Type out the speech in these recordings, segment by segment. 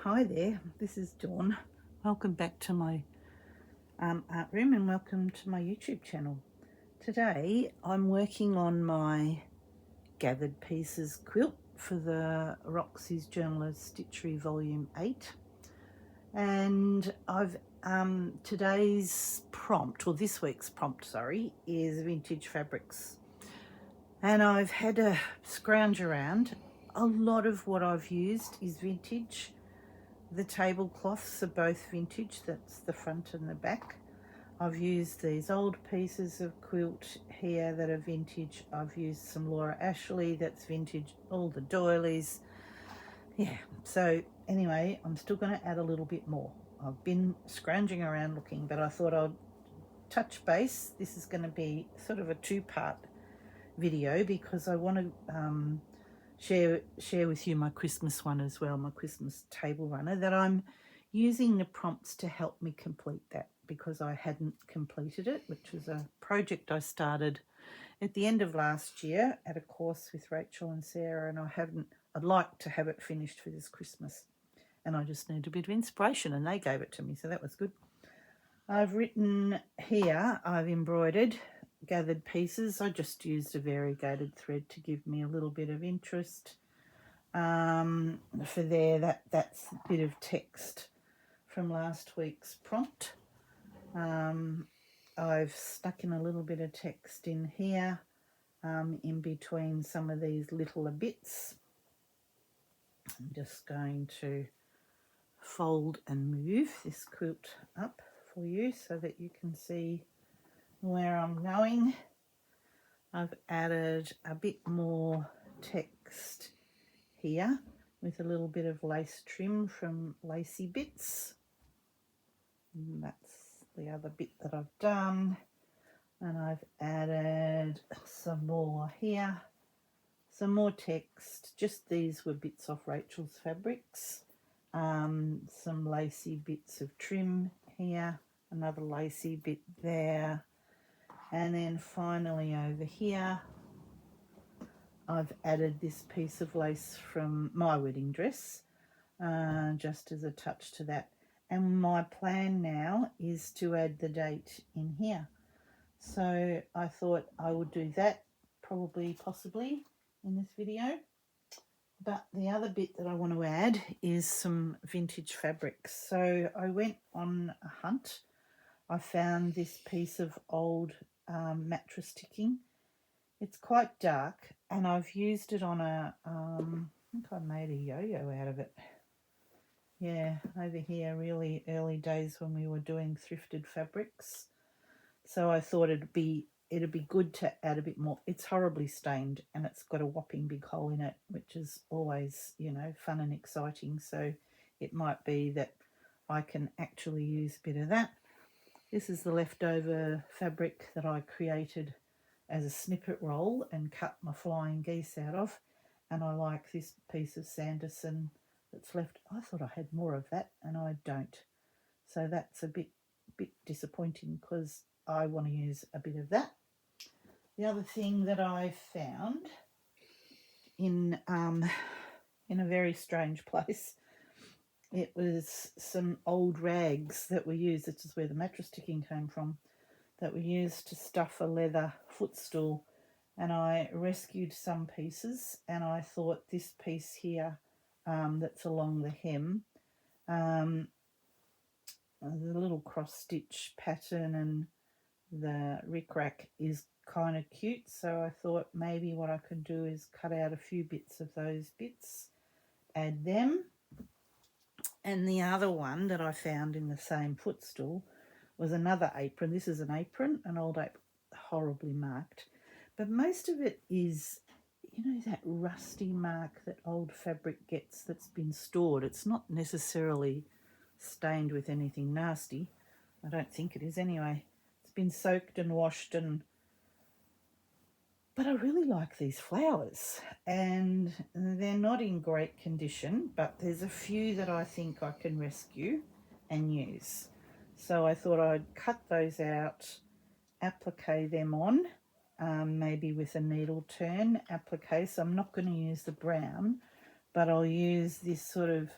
Hi there, this is Dawn. Welcome back to my art room and welcome to my YouTube channel. Today I'm working on my gathered pieces quilt for the Roxy's Journal of Stitchery Volume 8, and I've today's prompt, or this week's prompt, sorry, is vintage fabrics, and I've had a scrounge around. A lot of what I've used is vintage. The tablecloths are both vintage, that's the front and the back. I've used these old pieces of quilt here that are vintage. I've used some Laura Ashley, that's vintage, all the doilies. Yeah, so anyway, I'm still going to add a little bit more. I've been scrounging around looking, but I thought I'd touch base. This is going to be sort of a two-part video because I want to share with you my Christmas one as well, my Christmas table runner, that I'm using the prompts to help me complete that because I hadn't completed it, which was a project I started at the end of last year at a course with Rachel and Sarah, and I'd like to have it finished for this Christmas, and I just need a bit of inspiration, and they gave it to me, so that was good. I've written here, I've embroidered gathered pieces. I just used a variegated thread to give me a little bit of interest. For there, that's a bit of text from last week's prompt. I've stuck in a little bit of text in here, in between some of these littler bits. I'm just going to fold and move this quilt up for you so that you can see where I'm going. I've added a bit more text here with a little bit of lace trim from Lacy Bits. And that's the other bit that I've done. And I've added some more here, some more text. Just these were bits off Rachel's fabrics. Some lacy bits of trim here, another lacy bit there. And then finally over here, I've added this piece of lace from my wedding dress, just as a touch to that. And my plan now is to add the date in here. So I thought I would do that possibly in this video. But the other bit that I want to add is some vintage fabrics. So I went on a hunt. I found this piece of old mattress ticking. It's quite dark, and I've used it on I think I made a yo-yo out of it. Yeah, over here, really early days when we were doing thrifted fabrics. So I thought it'd be good to add a bit more. It's horribly stained, and it's got a whopping big hole in it, which is always, fun and exciting. So it might be that I can actually use a bit of that. This is the leftover fabric that I created as a snippet roll and cut my flying geese out of, and I like this piece of Sanderson that's left. I thought I had more of that, and I don't, so that's a bit disappointing because I want to use a bit of that. The other thing that I found in a very strange place, it was some old rags that were used. This is where the mattress ticking came from, that were used to stuff a leather footstool, and I rescued some pieces, and I thought this piece here, that's along the hem, the little cross stitch pattern and the rickrack is kind of cute, so I thought maybe what I could do is cut out a few bits of those bits, add them. And the other one that I found in the same footstool was another apron. This is an apron, an old apron, horribly marked, but most of it is, that rusty mark that old fabric gets that's been stored. It's not necessarily stained with anything nasty. I don't think it is anyway. It's been soaked and washed, but I really like these flowers, and they're not in great condition, but there's a few that I think I can rescue and use. So I thought I'd cut those out, applique them on, maybe with a needle turn applique. So I'm not going to use the brown, but I'll use this sort of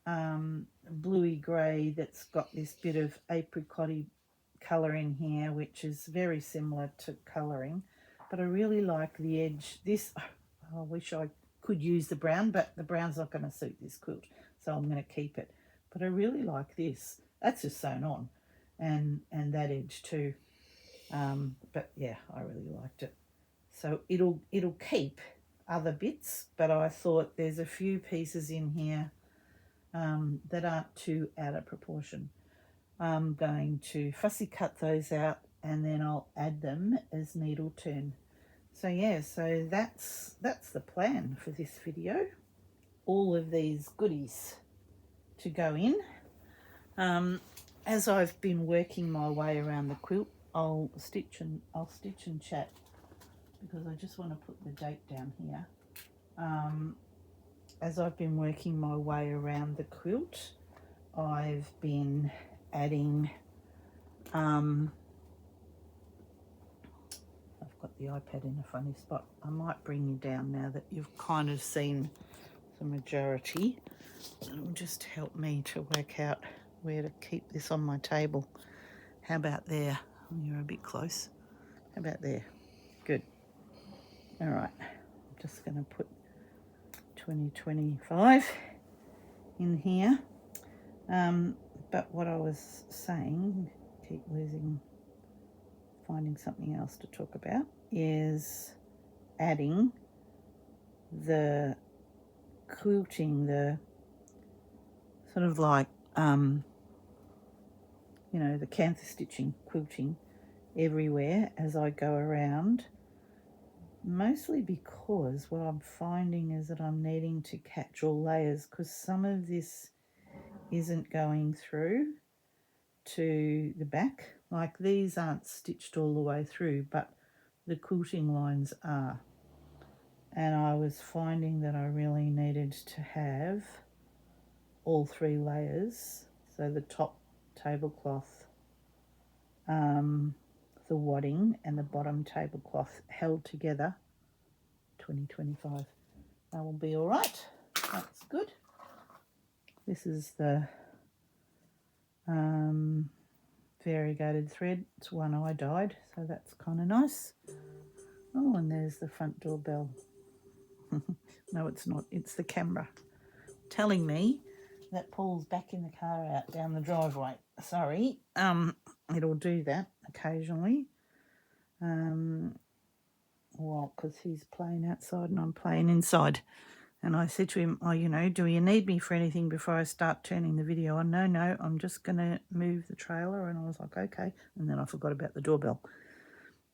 bluey grey that's got this bit of apricot-y colour in here, which is very similar to colouring. But I really like the edge. This, I wish I could use the brown, but the brown's not going to suit this quilt, so I'm going to keep it. But I really like this. That's just sewn on, and that edge too. But yeah, I really liked it. So it'll keep other bits, but I thought there's a few pieces in here that aren't too out of proportion. I'm going to fussy cut those out, and then I'll add them as needle turn. So yeah, so that's the plan for this video. All of these goodies to go in. As I've been working my way around the quilt, I'll stitch and chat, because I just want to put the date down here. As I've been working my way around the quilt, I've been adding, I've got the iPad in a funny spot. I might bring you down now that you've kind of seen the majority. It'll just help me to work out where to keep this on my table. How about there? Oh, you're a bit close. How about there? Good. All right, I'm just going to put 2025 in here. But what I was saying, finding something else to talk about, is adding the quilting, the sort of like, you know, the canthus stitching, quilting everywhere as I go around, mostly because what I'm finding is that I'm needing to catch all layers, because some of this isn't going through to the back. Like these aren't stitched all the way through, but the quilting lines are. And I was finding that I really needed to have all 3 layers. So the top tablecloth, the wadding, and the bottom tablecloth held together. 2025. That will be all right. That's good. This is the variegated thread. It's one I dyed, so that's kind of nice. Oh, and there's the front door bell. No, it's not. It's the camera telling me that Paul's backing the car out down the driveway. Sorry. It'll do that occasionally. Well, because he's playing outside and I'm playing inside. And I said to him, oh, you know, do you need me for anything before I start turning the video on? No, I'm just going to move the trailer. And I was like, okay. And then I forgot about the doorbell.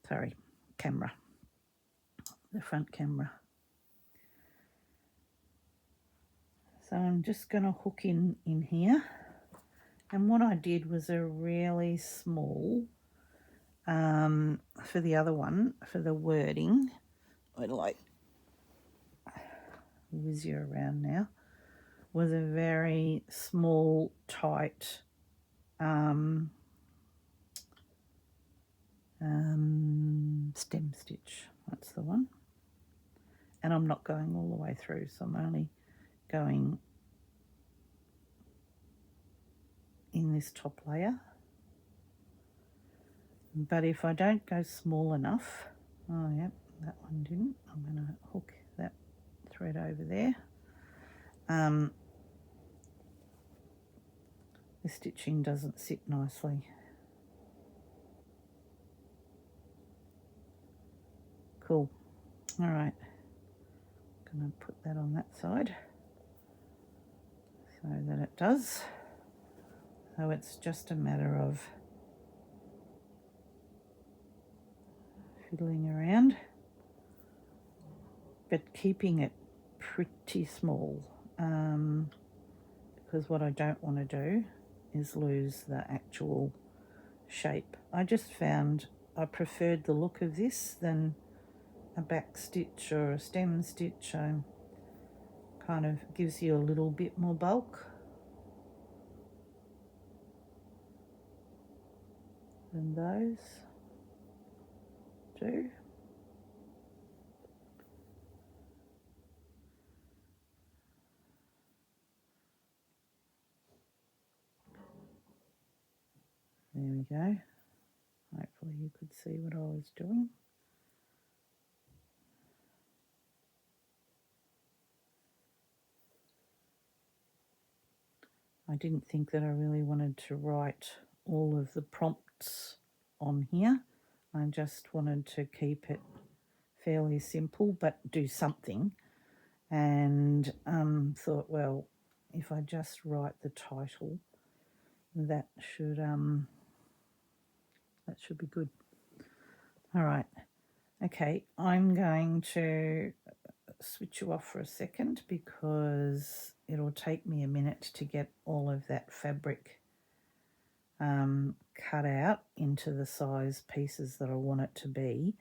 Sorry, camera. The front camera. So I'm just going to hook in here. And what I did was a really small, for the other one, for the wording, I'd like whiz you around now, was a very small, tight stem stitch. That's the one. And I'm not going all the way through, so I'm only going in this top layer. But if I don't go small enough, oh yep, that one didn't. I'm going to hook that thread over there. The stitching doesn't sit nicely. Cool. All right. I'm going to put that on that side so that it does. So it's just a matter of fiddling around, but keeping it pretty small, because what I don't want to do is lose the actual shape. I just found I preferred the look of this than a back stitch or a stem stitch. Kind of gives you a little bit more bulk than those do. There we go. Hopefully you could see what I was doing. I didn't think that I really wanted to write all of the prompts on here. I just wanted to keep it fairly simple but do something, and thought, well, if I just write the title, that should be good. All right, okay, I'm going to switch you off for a second because it'll take me a minute to get all of that fabric cut out into the size pieces that I want it to be.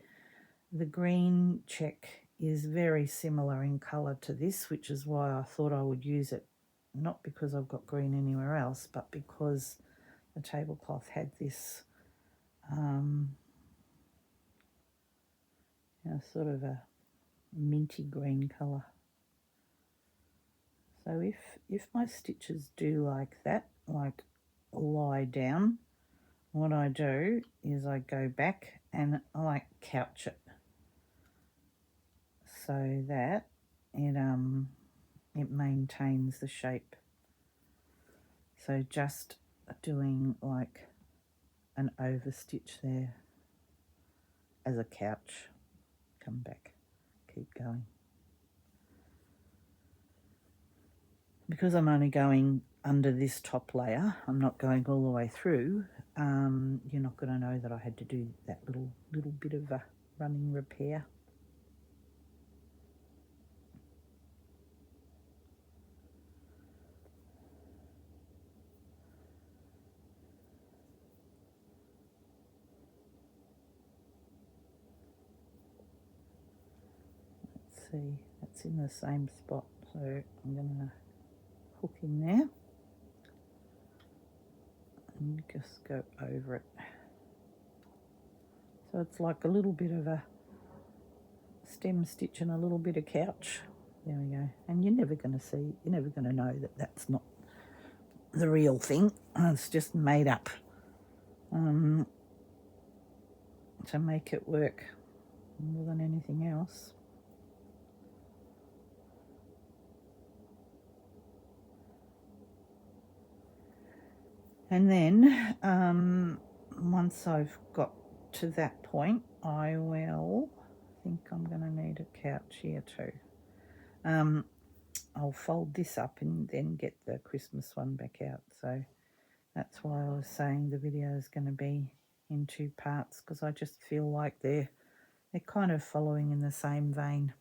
The green check is very similar in colour to this, which is why I thought I would use it, not because I've got green anywhere else, but because the tablecloth had this sort of a minty green colour. So if my stitches do like that, like lie down, what I do is I go back and I like couch it so that it maintains the shape. So just doing like an overstitch there as a couch. Come back, keep going. Because I'm only going under this top layer, I'm not going all the way through, you're not going to know that I had to do that little bit of a running repair. Let's see, that's in the same spot, so I'm going to hook in there and just go over it. So it's like a little bit of a stem stitch and a little bit of couch. There we go. And you're never going to know that that's not the real thing. It's just made up to make it work more than anything else. And then once I've got to that point, I think I'm going to need a couch here too. I'll fold this up and then get the Christmas one back out. So that's why I was saying the video is going to be in 2 parts, because I just feel like they're kind of following in the same vein.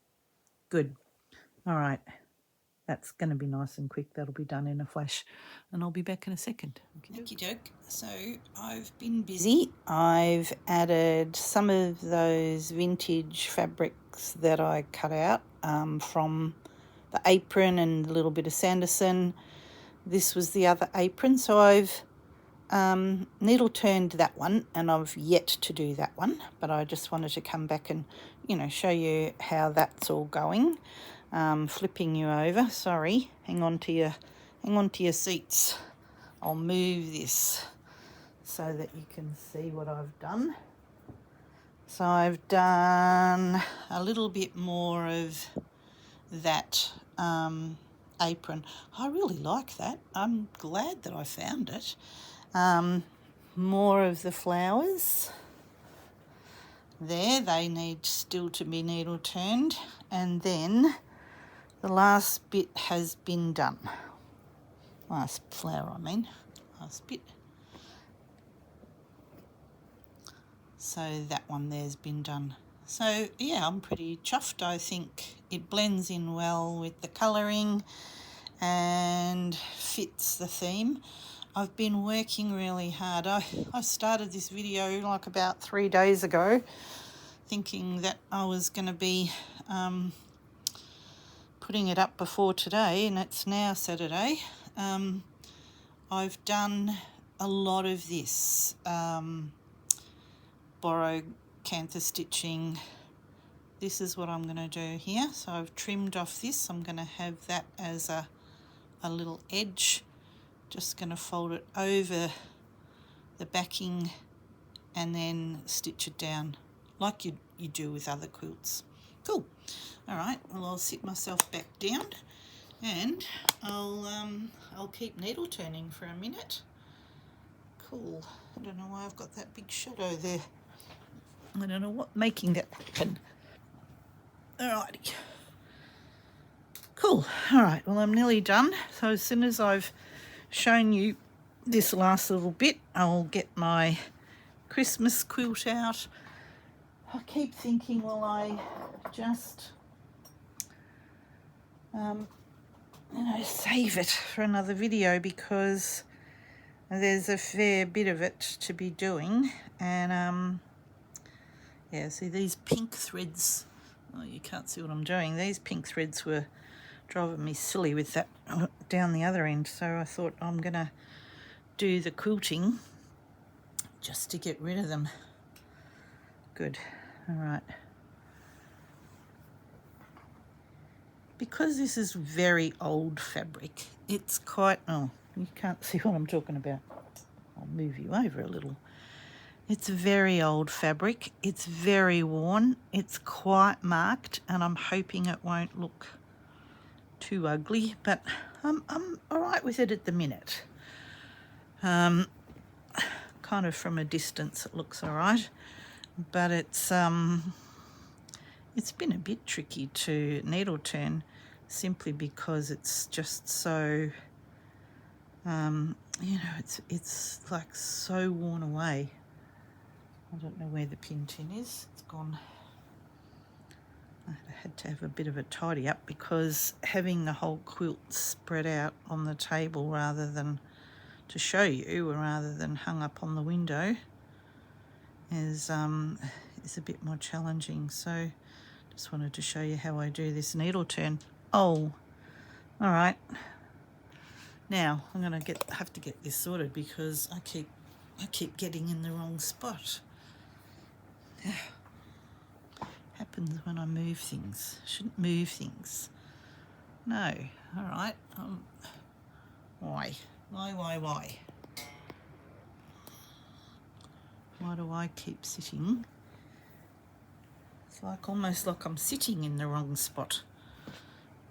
Good. All right. That's going to be nice and quick. That'll be done in a flash, and I'll be back in a second. Okie doke. So I've been busy. I've added some of those vintage fabrics that I cut out from the apron and a little bit of Sanderson. This was the other apron, so I've needle turned that one, and I've yet to do that one, but I just wanted to come back and show you how that's all going. Flipping you over, sorry, hang on to your seats. I'll move this so that you can see what I've done. So I've done a little bit more of that apron. I really like that. I'm glad that I found it. More of the flowers there, they need still to be needle turned, and then the last bit has been done. Last flower, last bit. So that one there's been done. So yeah, I'm pretty chuffed. I think it blends in well with the colouring and fits the theme. I've been working really hard. I started this video like about 3 days ago, thinking that I was going to be putting it up before today, and it's now Saturday. I've done a lot of this borrow canthus stitching. This is what I'm going to do here. So I've trimmed off this. I'm going to have that as a little edge. Just going to fold it over the backing and then stitch it down like you do with other quilts. Cool. All right, well, I'll sit myself back down and I'll keep needle turning for a minute. Cool. I don't know why I've got that big shadow there. I don't know what making that happen. Alrighty. Cool. All right, well, I'm nearly done. So as soon as I've shown you this last little bit, I'll get my Christmas quilt out. I keep thinking, will I just save it for another video, because there's a fair bit of it to be doing. And yeah, see these pink threads, oh, you can't see what I'm doing. These pink threads were driving me silly with that down the other end, so I thought I'm gonna do the quilting just to get rid of them. Good. All right. Because this is very old fabric, it's quite, oh, you can't see what I'm talking about. I'll move you over a little. It's very old fabric. It's very worn. It's quite marked, and I'm hoping it won't look too ugly, but I'm all right with it at the minute. Kind of from a distance it looks all right, but it's been a bit tricky to needle turn, simply because it's just so you know, it's like so worn away. I don't know where the pin tin is. It's gone. I had to have a bit of a tidy up, because having the whole quilt spread out on the table rather than to show you, rather than hung up on the window, is a bit more challenging. So just wanted to show you how I do this needle turn. Oh, all right. Now I'm gonna have to get this sorted, because I keep getting in the wrong spot. Happens when I move things. Shouldn't move things. No. All right. Why? Why? Why do I keep sitting? It's like almost like I'm sitting in the wrong spot.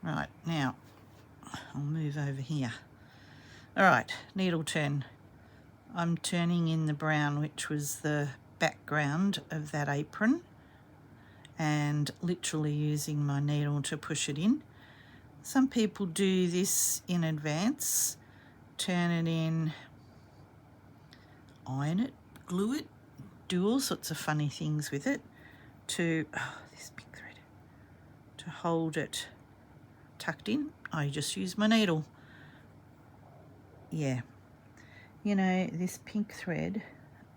Right, now I'll move over here. All right, needle turn. I'm turning in the brown, which was the background of that apron, and literally using my needle to push it in. Some people do this in advance, turn it in, iron it, glue it, do all sorts of funny things with it to, oh, this big thread, to hold it tucked in. I just use my needle. Yeah, you know, this pink thread,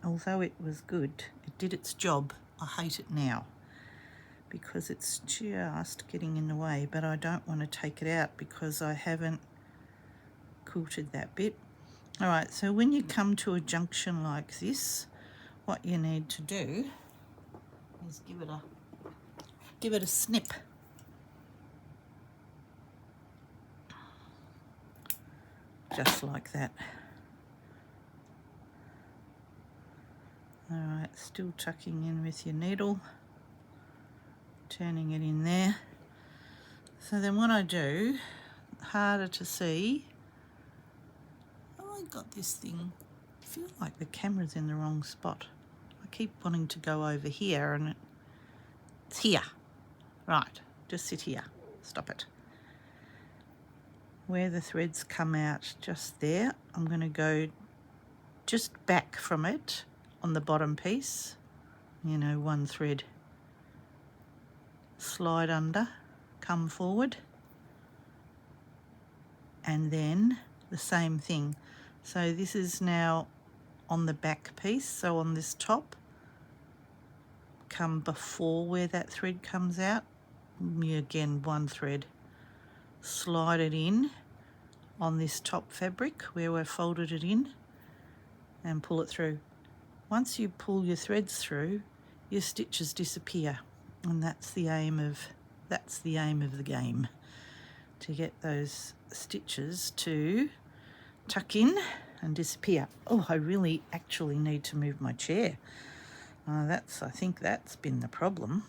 although it was good, it did its job. I hate it now because it's just getting in the way, but I don't want to take it out because I haven't quilted that bit. All right, so when you come to a junction like this, what you need to do is give it a snip. Just like that. All right, still tucking in with your needle, turning it in there. So then what I do, harder to see, oh, I got this thing, I feel like the camera's in the wrong spot. I keep wanting to go over here and it's here. Right, just sit here, stop it. Where the threads come out just there, I'm going to go just back from it on the bottom piece, you know, one thread, slide under, come forward, and then the same thing. So this is now on the back piece, so on this top, come before where that thread comes out, again one thread, slide it in on this top fabric where we've folded it in and pull it through. Once you pull your threads through, your stitches disappear, and that's the aim of the game, to get those stitches to tuck in and disappear. Oh, I really actually need to move my chair. I think that's been the problem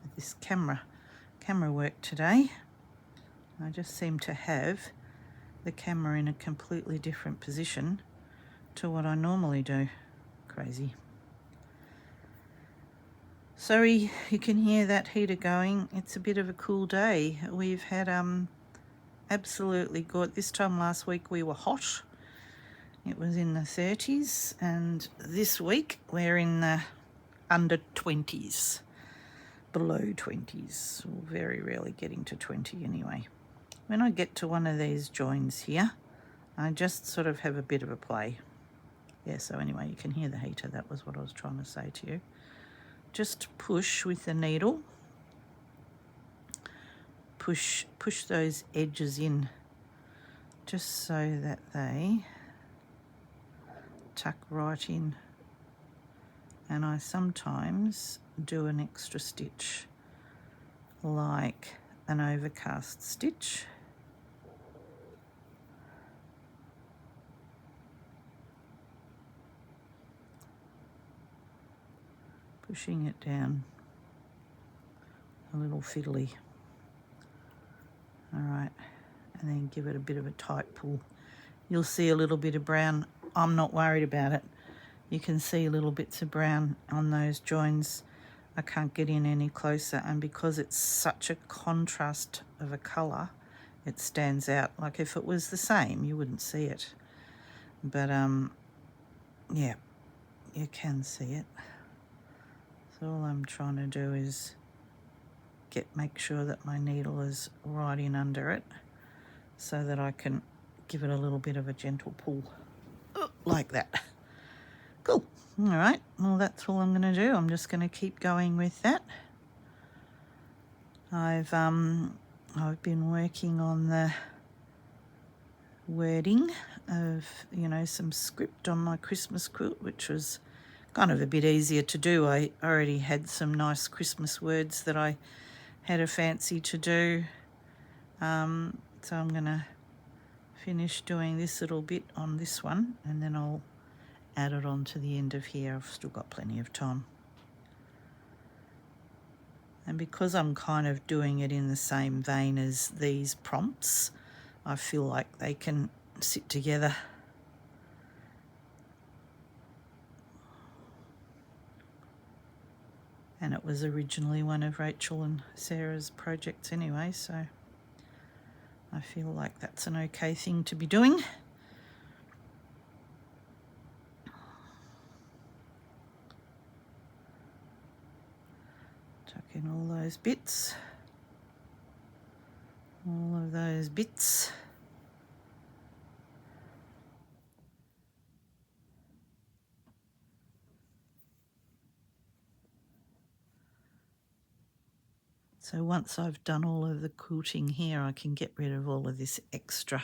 with this camera work today. I just seem to have the camera in a completely different position to what I normally do. Crazy. Sorry, you can hear that heater going. It's a bit of a cool day. We've had absolutely good. This time last week we were hot. It was in the 30s, and this week we're in the under 20s, below 20s, or very rarely getting to 20 anyway. When I get to one of these joins here, I just sort of have a bit of a play. Yeah, so anyway, you can hear the heater. That was what I was trying to say to you. Just push with the needle. Push those edges in just so that they tuck right in. And I sometimes do an extra stitch, like an overcast stitch. Pushing it down a little fiddly. All right, and then give it a bit of a tight pull. You'll see a little bit of brown. I'm not worried about it. You can see little bits of brown on those joins. I can't get in any closer, and because it's such a contrast of a colour, it stands out. Like if it was the same, you wouldn't see it. But yeah, you can see it. So all I'm trying to do is make sure that my needle is right in under it, so that I can give it a little bit of a gentle pull, like that. Cool. All right, well, that's all I'm going to do. I'm just going to keep going with that. I've been working on the wording of, some script on my Christmas quilt, which was kind of a bit easier to do. I already had some nice Christmas words that I had a fancy to do. So I'm going to finish doing this little bit on this one, and then I'll add it on to the end of here. I've still got plenty of time. And because I'm kind of doing it in the same vein as these prompts, I feel like they can sit together. And it was originally one of Rachel and Sarah's projects anyway, so I feel like that's an okay thing to be doing. Tuck in all those bits, all of those bits. So once I've done all of the quilting here, I can get rid of all of this extra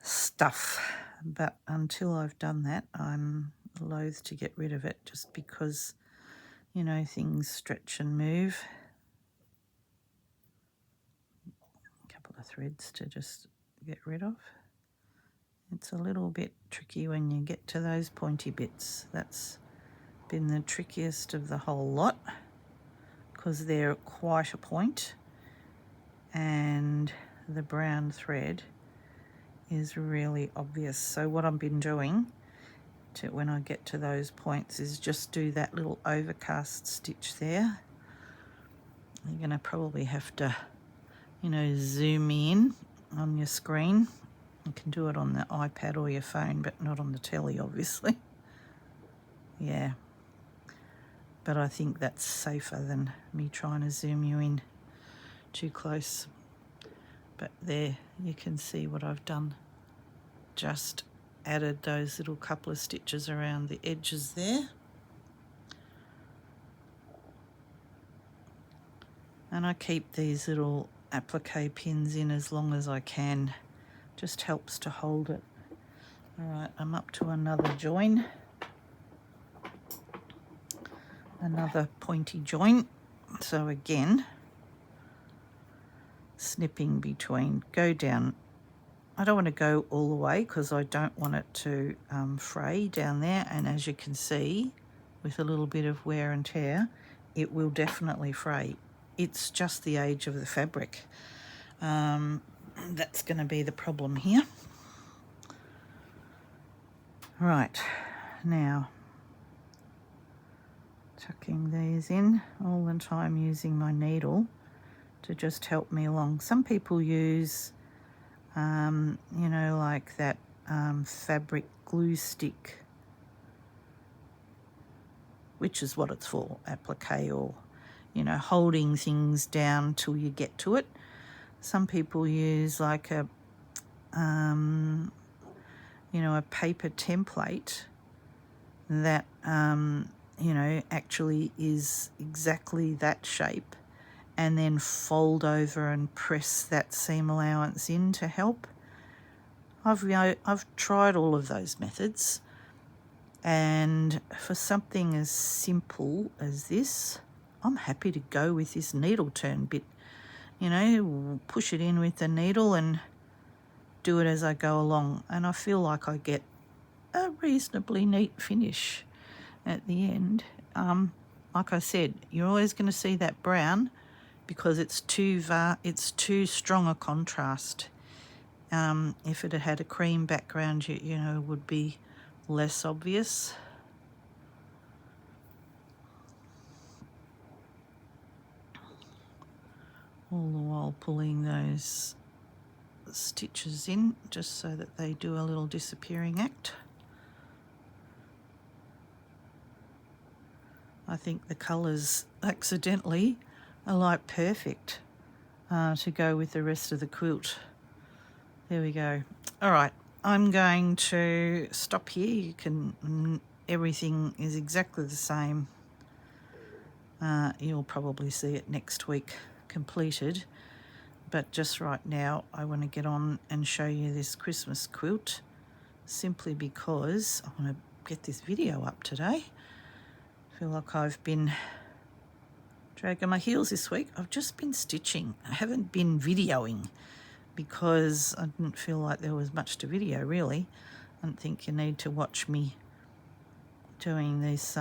stuff. But until I've done that, I'm loath to get rid of it, just because, things stretch and move. A couple of threads to just get rid of. It's a little bit tricky when you get to those pointy bits. That's been the trickiest of the whole lot, because they're quite a point, and the brown thread is really obvious. So what I've been doing when I get to those points is just do that little overcast stitch there. You're going to probably have to, zoom in on your screen. You can do it on the iPad or your phone, but not on the telly, obviously. Yeah. But I think that's safer than me trying to zoom you in too close. But there, you can see what I've done. Just added those little couple of stitches around the edges there. And I keep these little applique pins in as long as I can. Just helps to hold it. All right, I'm up to another join. Another pointy join. So again, snipping between, go down I don't want to go all the way because I don't want it to fray down there, and as you can see, with a little bit of wear and tear, it will definitely fray. It's just the age of the fabric. That's going to be the problem here. Right, now tucking these in all the time, using my needle to just help me along. Some people use, you know, like that fabric glue stick, which is what it's for, applique, or, you know, holding things down till you get to it. Some people use like a, you know, a paper template that, you know, actually is exactly that shape, and then fold over and press that seam allowance in to help. I've tried all of those methods, and for something as simple as this, I'm happy to go with this needle turn bit. You know, push it in with the needle and do it as I go along, and I feel like I get a reasonably neat finish at the end. Like I said, you're always going to see that brown because it's too strong a contrast. If it had a cream background, you know, it would be less obvious. All the while pulling those stitches in just so that they do a little disappearing act. I think the colours accidentally are like perfect to go with the rest of the quilt. There we go. All right, I'm going to stop here. You can, everything is exactly the same. You'll probably see it next week completed, but just right now I want to get on and show you this Christmas quilt, simply because I want to get this video up today. I feel like I've been dragging my heels this week. I've just been stitching. I haven't been videoing because I didn't feel like there was much to video, really. I don't think you need to watch me doing this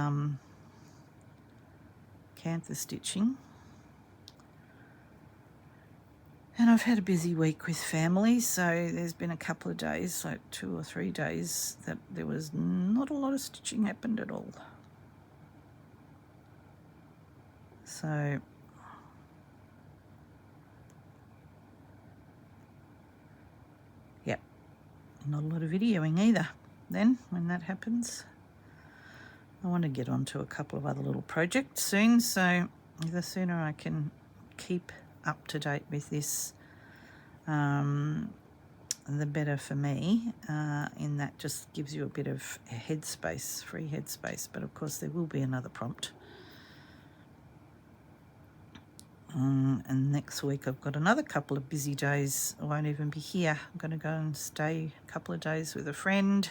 cantha stitching. And I've had a busy week with family, so there's been a couple of days, like 2 or 3 days, that there was not a lot of stitching happened at all. So yep, not a lot of videoing either then when that happens. I want to get on to a couple of other little projects soon, so the sooner I can keep up to date with this, the better for me, in that just gives you a bit of headspace, free headspace. But of course there will be another prompt. And next week I've got another couple of busy days. I won't even be here. I'm going to go and stay a couple of days with a friend,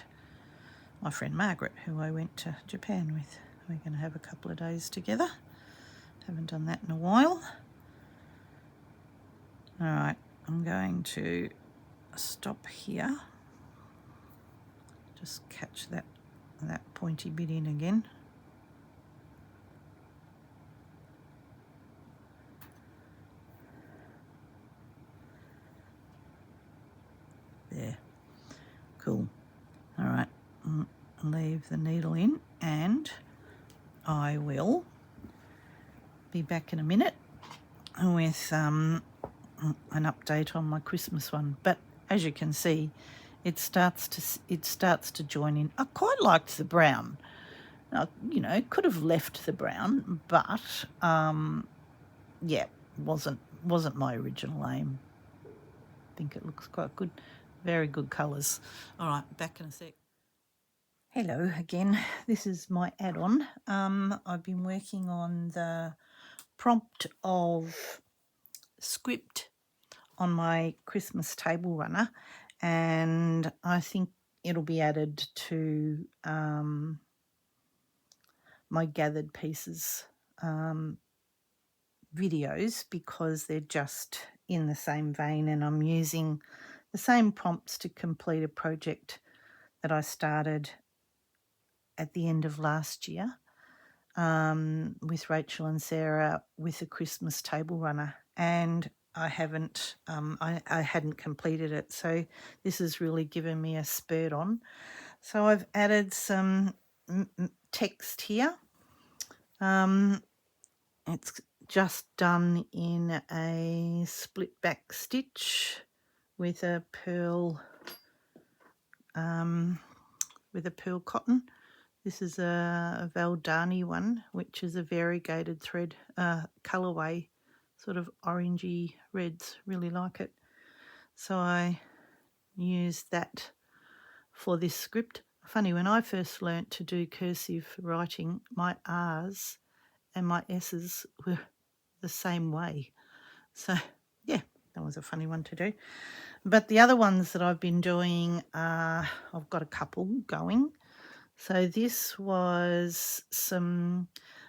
my friend Margaret, who I went to Japan with. We're going to have a couple of days together. Haven't done that in a while. All right, I'm going to stop here. Just catch that pointy bit in again. There. Cool. All right, leave the needle in, and I will be back in a minute with an update on my Christmas one. But as you can see, it starts to join in. I quite liked the brown. You know, could have left the brown, but yeah, wasn't my original aim. I think it looks quite good. Very good colours. All right, back in a sec. Hello again. This is my add-on. I've been working on the prompt of script on my Christmas table runner, and I think it'll be added to my gathered pieces videos, because they're just in the same vein, and I'm using the same prompts to complete a project that I started at the end of last year with Rachel and Sarah with a Christmas table runner, and I haven't I hadn't completed it, so this has really given me a spurt on. So I've added some text here. It's just done in a split back stitch with a pearl cotton. This is a Valdani one, which is a variegated thread colourway, sort of orangey reds. Really like it. So I used that for this script. Funny, when I first learnt to do cursive writing, my R's and my S's were the same way. So yeah, that was a funny one to do. But the other ones that I've been doing, I've got a couple going. So this was some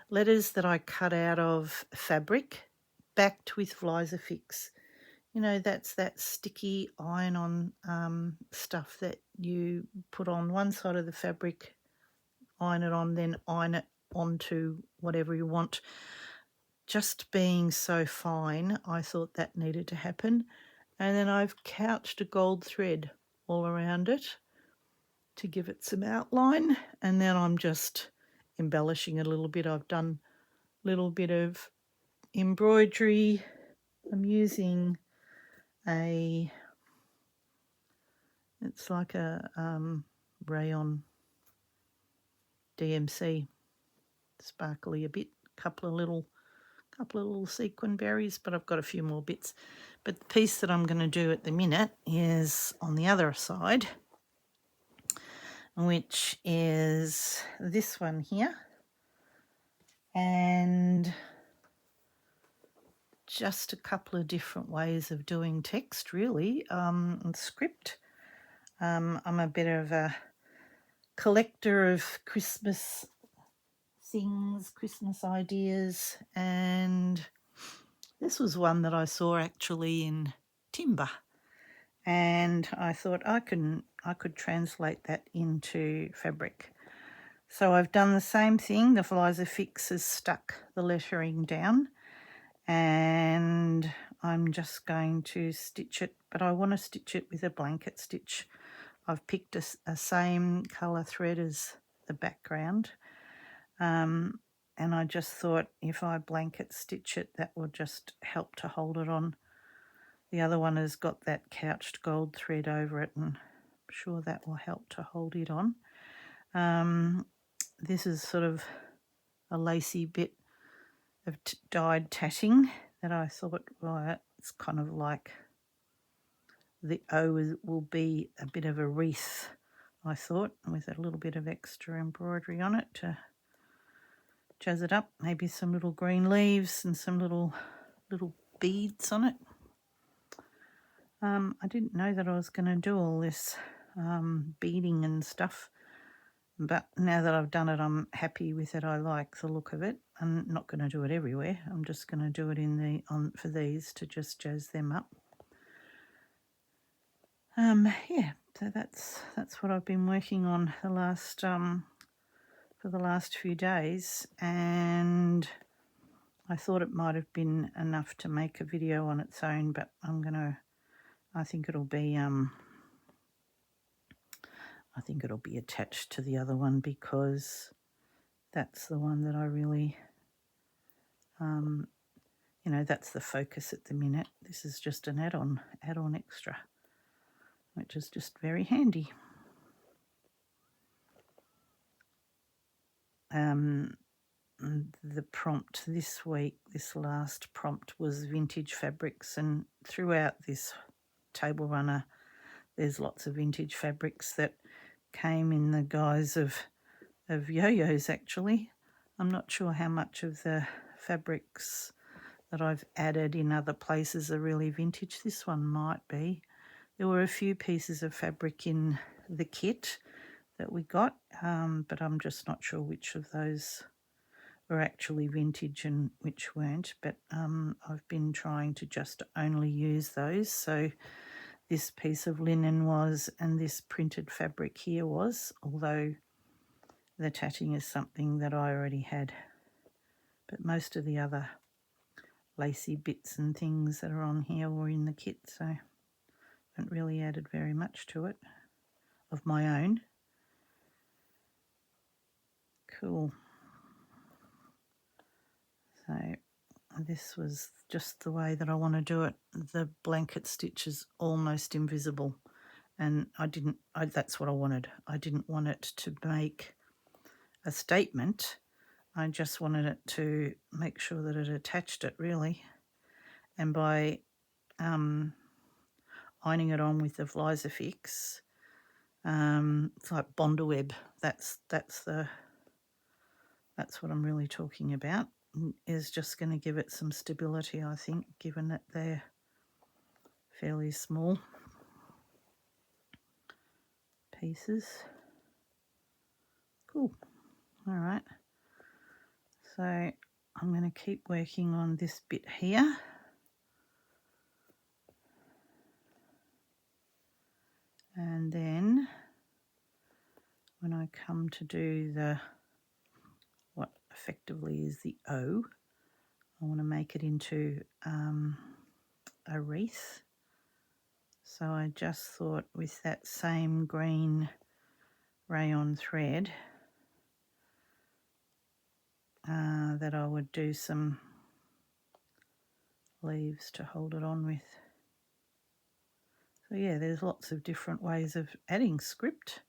letters that I cut out of fabric, backed with Vlisafix. You know, that's that sticky iron-on stuff that you put on one side of the fabric, iron it on, then iron it onto whatever you want. Just being so fine, I thought that needed to happen. And then I've couched a gold thread all around it to give it some outline, and then I'm just embellishing a little bit. I've done a little bit of embroidery. I'm using it's like a rayon DMC, sparkly a bit, couple of little sequin berries, but I've got a few more bits. But the piece that I'm going to do at the minute is on the other side, which is this one here, and just a couple of different ways of doing text, really, and script. I'm a bit of a collector of Christmas things, Christmas ideas, and this was one that I saw actually in timber, and I thought I could translate that into fabric. So I've done the same thing. The Vlisafix has stuck the lettering down, and I'm just going to stitch it, but I want to stitch it with a blanket stitch. I've picked a same colour thread as the background, and I just thought if I blanket stitch it, that will just help to hold it on. The other one has got that couched gold thread over it, and I'm sure that will help to hold it on. This is sort of a lacy bit of dyed tatting that I thought, well, it's kind of like the O will be a bit of a wreath, I thought, with a little bit of extra embroidery on it to jazz it up. Maybe some little green leaves and some little beads on it. I didn't know that I was going to do all this beading and stuff, but now that I've done it, I'm happy with it. I like the look of it. I'm not going to do it everywhere. I'm just going to do it for these to just jazz them up. Yeah, so that's what I've been working on the last for the last few days, and I thought it might have been enough to make a video on its own, but I think it'll be attached to the other one, because that's the one that I really that's the focus at the minute. This is just an add-on extra, which is just very handy. The prompt this week, this last prompt, was vintage fabrics, and throughout this table runner there's lots of vintage fabrics that came in the guise of yo-yos. Actually, I'm not sure how much of the fabrics that I've added in other places are really vintage. This one might be. There were a few pieces of fabric in the kit that we got, but I'm just not sure which of those were actually vintage and which weren't. But I've been trying to just only use those. So this piece of linen was and this printed fabric here was, although the tatting is something that I already had. But most of the other lacy bits and things that are on here were in the kit, so I haven't really added very much to it of my own. Cool. So this was just the way that I want to do it. The blanket stitch is almost invisible, and that's what I wanted. I didn't want it to make a statement. I just wanted it to make sure that it attached it, really. And by ironing it on with the Vlisafix, it's like Bondaweb. That's what I'm really talking about. Is just going to give it some stability, I think, given that they're fairly small pieces. Cool. All right. So I'm going to keep working on this bit here. And then when I come to do what effectively is the O, I want to make it into a wreath. So I just thought with that same green rayon thread that I would do some leaves to hold it on with. So yeah, there's lots of different ways of adding script.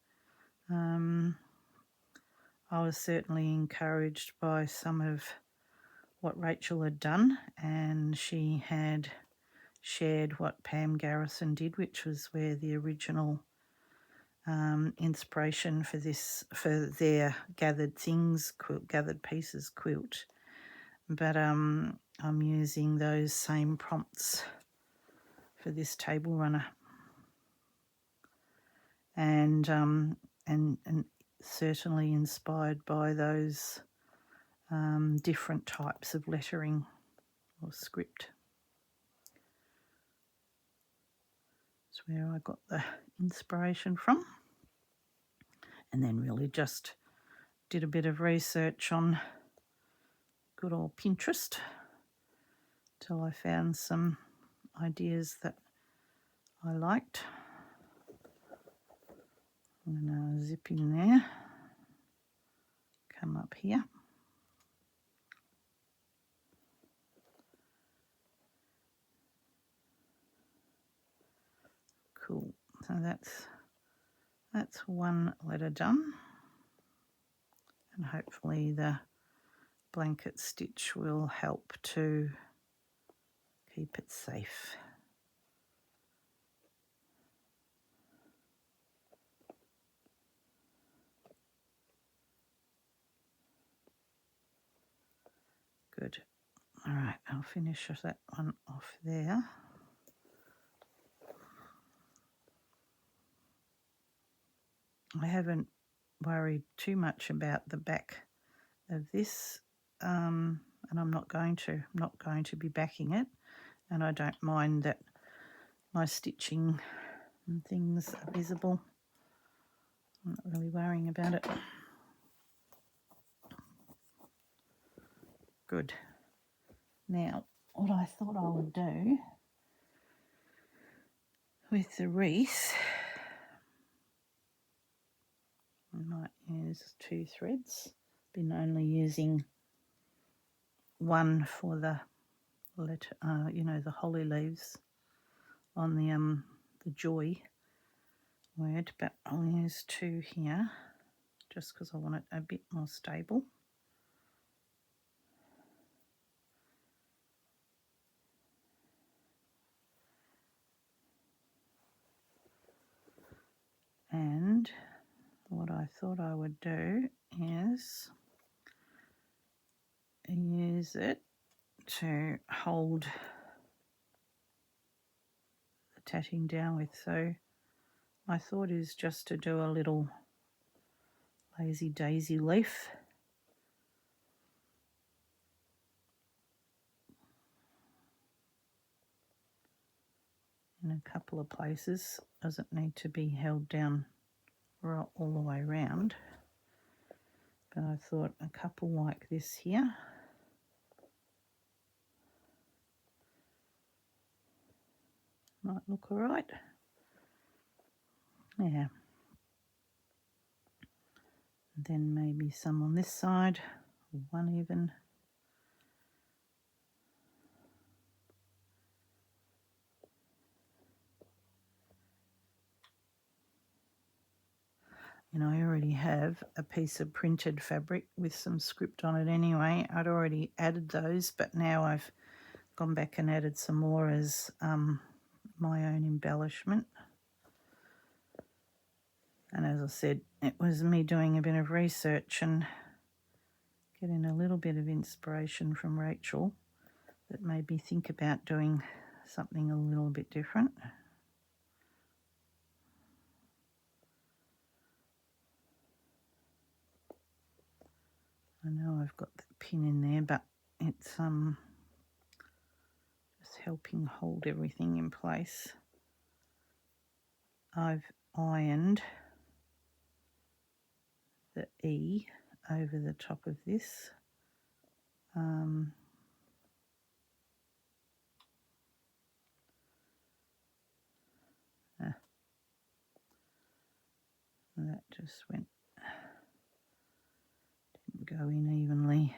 I was certainly encouraged by some of what Rachel had done, and she had shared what Pam Garrison did, which was where the original inspiration for their gathered pieces quilt. But I'm using those same prompts for this table runner, and certainly inspired by those different types of lettering or script. That's where I got the inspiration from, and then really just did a bit of research on good old Pinterest till I found some ideas that I liked. I'm going to zip in there, come up here. Cool. So that's one letter done, and hopefully the blanket stitch will help to keep it safe. Good. All right, I'll finish that one off there. I haven't worried too much about the back of this, and I'm not going to be backing it, and I don't mind that my stitching and things are visible. I'm not really worrying about it. Good. Now, what I thought I would do with the wreath, I might use 2 threads. Been only using one for the letter, the holly leaves on the joy word, but I'll use 2 here just because I want it a bit more stable. And what I thought I would do is use it to hold the tatting down with. So my thought is just to do a little lazy daisy leaf. in a couple of places. Doesn't need to be held down right all the way around, but I thought a couple like this here might look all right. Yeah. Then maybe some on this side, one even. And I already have a piece of printed fabric with some script on it anyway. I'd already added those, but now I've gone back and added some more as my own embellishment. And as I said, it was me doing a bit of research and getting a little bit of inspiration from Rachel that made me think about doing something a little bit different. I know I've got the pin in there, but it's just helping hold everything in place. I've ironed the E over the top of this. That just didn't go in evenly.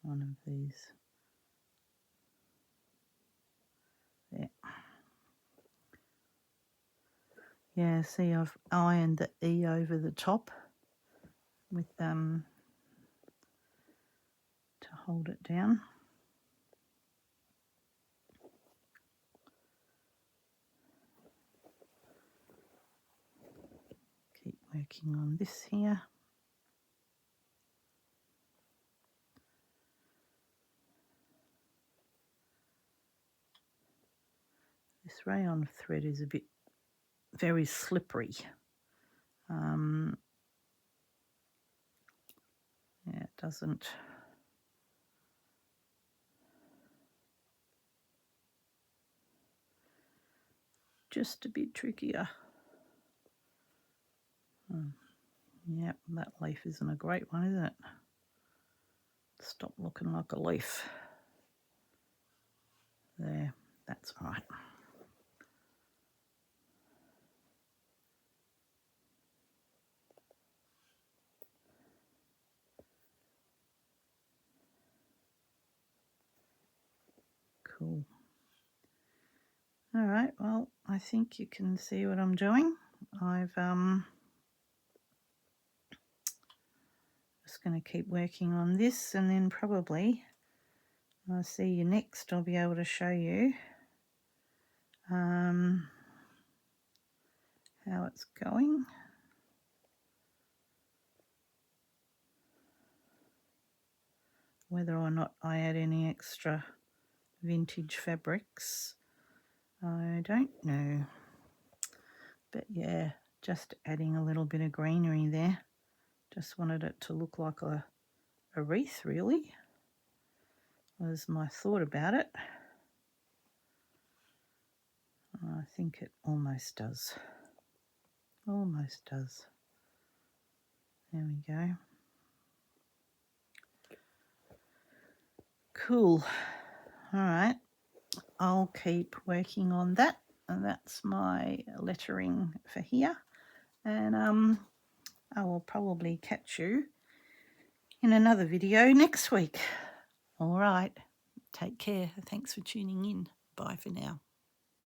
One of these. There. Yeah, see, I've ironed the E over the top with to hold it down. Keep working on this here. This rayon thread is a bit very slippery. Yeah, it doesn't. Just a bit trickier. Yep, that leaf isn't a great one, is it? Stop looking like a leaf. There, that's right. Cool. All right, well, I think you can see what I'm doing. I've just going to keep working on this, and then probably I'll see you next. I'll be able to show you how it's going. Whether or not I add any extra vintage fabrics, I don't know. But yeah, just adding a little bit of greenery there. Just wanted it to look like a wreath, really, was my thought about it. I think it almost does. Almost does. There we go. Cool. All right. I'll keep working on that. And that's my lettering for here. And I will probably catch you in another video next week. All right. Take care. Thanks for tuning in. Bye for now.